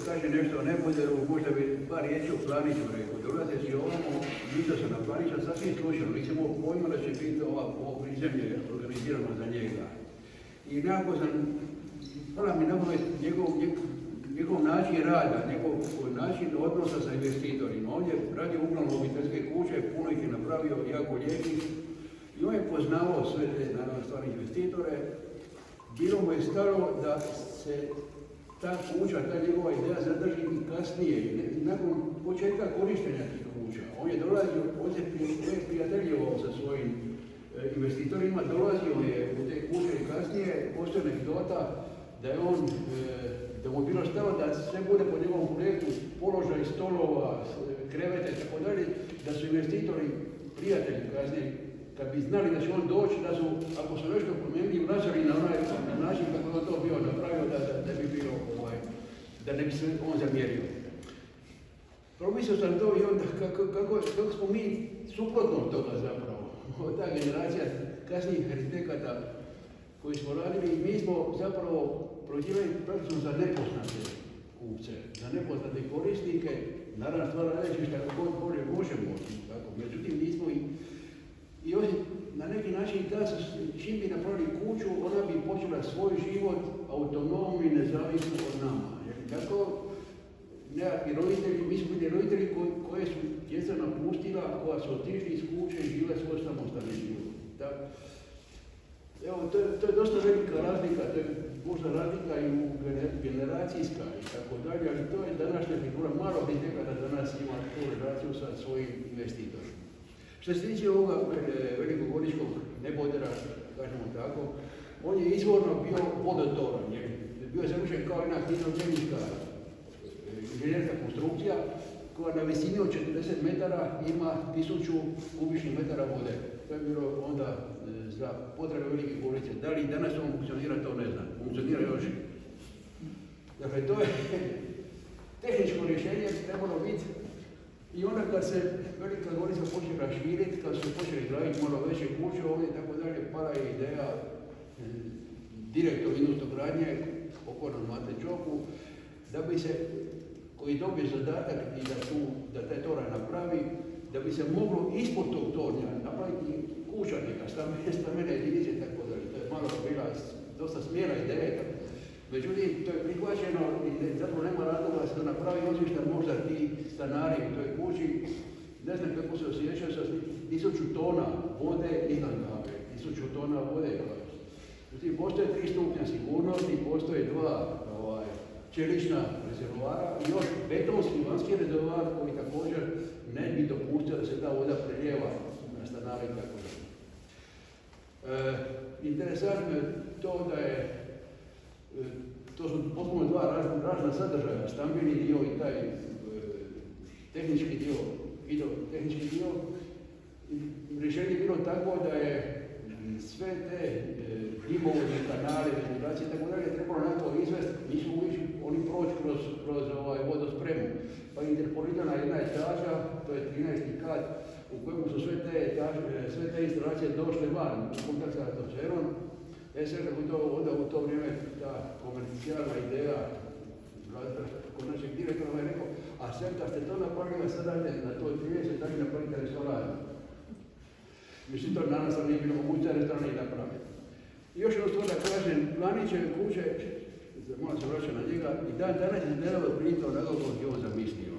kaže nešto o Neboderu, možda bi par riječi o Planiću rekao. Dolazeći ovamo, vidio sam na Planića sasvim slučajno, nisam imao pojma da će biti ovo prizemlje organizirano za njega. I nekako sam, pala mi na pamet njegov način rada, njegov način odnosa sa investitorima. On je radio uglavnom obiteljske kuće, puno ih je napravio, jako lijepih. I on je poznavao sve te, naravno, stvari investitore. Bilo mu je stalo da se ta kuća, ta njegova ideja zadrži i kasnije, nakon početka korištenja tih kuća. On je dolazio, on je prijateljivao sa svojim investitorima, dolazio je u te kuće i kasnije, postoje anegdota da je on, da mu je bilo stalo da sve bude po njegovom projektu, položaj stolova, krevete i tako dalje, da su investitori prijatelji kasnije, kad bi znali da će on doći, da su, ako su nešto promijenili, vraćali na onaj način kako je to bio napravio, da bi bilo, da ne bi se on zamjerio. Promislio sam to i onda kako smo mi suprotno od toga zapravo. Ta generacija kasnijih arhitekata koji smo radili, mi smo zapravo prođivali praktično za nepoznate kupce, za nepoznate korisnike, naravno stvar radeći što god bolje možemo, tako. Međutim, nismo i oni na neki način da se čim bi napravili kuću, ona bi počela svoj život autonomno i nezavisno od nama. Jer tako nekakvi roditelji, mi su bili roditelji koje su djeca napustila, koja su otišli iz kuće i živjela svoj samostalni život. Evo, to je dosta velika razlika, to je možda razlika i generacijska i tako dalje, ali to je današnja figura, malo arhitekata danas ima tu relaciju sa svojim investitorima. Što se tiče ovoga velikogoričkog Nebodera, kažemo tako, on je izvorno bio vodotoranj, bio je završen kao jedna hidrogenička inženjerska konstrukcija koja na visini od 40 metara ima 1000 kubičnih metara vode. To je bilo onda za potrebe Velike Gorice. Da li danas on funkcionira, to ne znam. Funkcionira još. Dakle, to je tehničko rješenje trebalo biti. I onda kad se Velika Gorica počela širiti, kad su počeli graditi malo veće kuće ovdje i tako dalje, pala je ideja direktor Industogradnje, pokojnog Mate Čoku, da bi se, koji dobije zadatak i da taj toranj napravi, da bi se moglo ispod tog tornja napraviti kuća neka, stambene jedinice i tako dalje. To je malo bila dosta smjela ideja. Međutim, to je prihvaćeno i zapravo nema razloga da se to napravi, osim što možda ti stanari u toj kući, ne znam kako se osjećaju sa 1000 tona vode iznad kave, 1000 tona vode. Međutim, postoje 3 stupnja sigurnosti, postoje 2 čelična rezervoara i još betonski vanjski rezervoar koji također ne bi dopustio da se ta voda prelijeva na stanare i tako dalje. Interesantno je to da je to su potpuno 2 razna sadržaja, stambeni dio i taj tehnički dio, hidrotehnički dio. Rješenje je bilo tako da je sve te dimovode, kanale, ventilacije i tako dalje trebalo nekako izvesti, nisu uvijek oni proći kroz vodospremu. Pa interpolitana jedna etaža, to je 13. kat, u kojemu su sve te instalacije došle van u kontakt sa atmosferom. Sad kako to onda u to vrijeme ta komercijalna ideja kod našeg direktora je rekao, a sve kad ste to napravili, sad na toj 30 dani napravite restoran. Mislim, to danas nije bilo moguće restoran i napraviti. I još jedno stvar da kažem, Planićeve kuće, moram se vraćati na njega, i danas je izgledalo otprilike onako kako je on zamislio.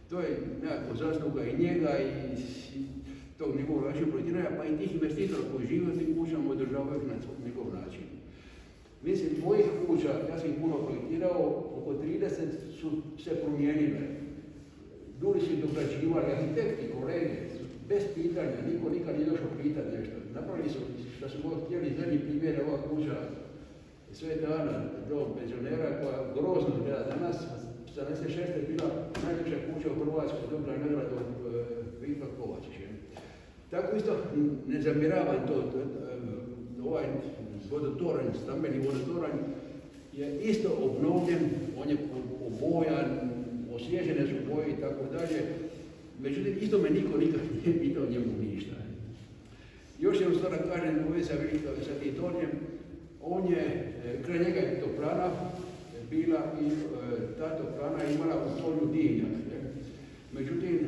To je nekako zasluga i njega i tog njegovog načina projektiranja, pa i tih investitora koji žive u tim kućama održavaju na njegov način. Mislim, mojih kuća, ja sam ih puno projektirao, oko 30 su se promijenile. Ljudi su dograđivali, arhitekti, kolege, bez pitanja, niko nikad nije došao pitati nešto. Napravili su što su htjeli zadnji primjer, ova kuća Svete Ana, dom penzionera, koja grozno gleda danas, 76. je bila najljepša kuća u Hrvatskoj, dobila je nagradu Vito Kovačić. Tako isto ne zamjeravam to, ovaj vodotoranj, stambeni vodotoranj je isto obnovljen, on je obojan, osvježene su boje i tako dalje. Međutim, isto me niko nikad nije pitao njemu ništa. Još jednu stvar da kažem u vezi sa tim tornjem, on je, kraj njega je toplana, bila i ta toplana imala u polju dimnjak. Međutim,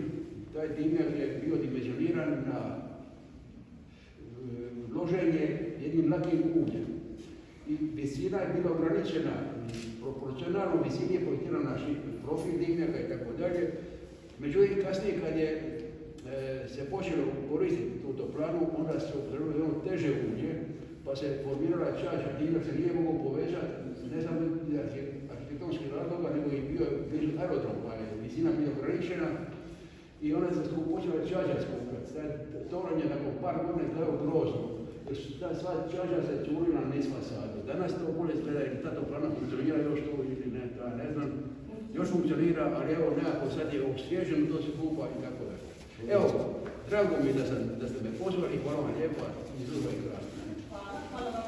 taj dimnjak je bio dimenzioniran na loženje jednim lakim uljem. I visina je bila ograničena proporcionalno visini koji je htjela naš profil dimnjaka i tako dalje. Međutim, kasnije kad je se počelo koristiti tu toplanu, onda se upotrebilo jedno teže ulje, pa se formirala čađa. Dimnjak se nije mogao povećati, ne samo iz arhitektonskih razloga, nego i bio blizu aerodrom, pa je visina bila ograničena i ona se počela čađa skupljati. Toranj je nakon par godina izgledao grozno, jer su ta sva čađa se curila na niz fasadu. Danas to bolje izgleda jer ta toplana funkcionira još to ili ne znam, još funkcionira, ali evo nekako sad je osvježeno, to se kupa i tako dalje. Evo, drago mi je da ste me pozvali, hvala vam lijepa, izgleda i krasno. Hvala vam.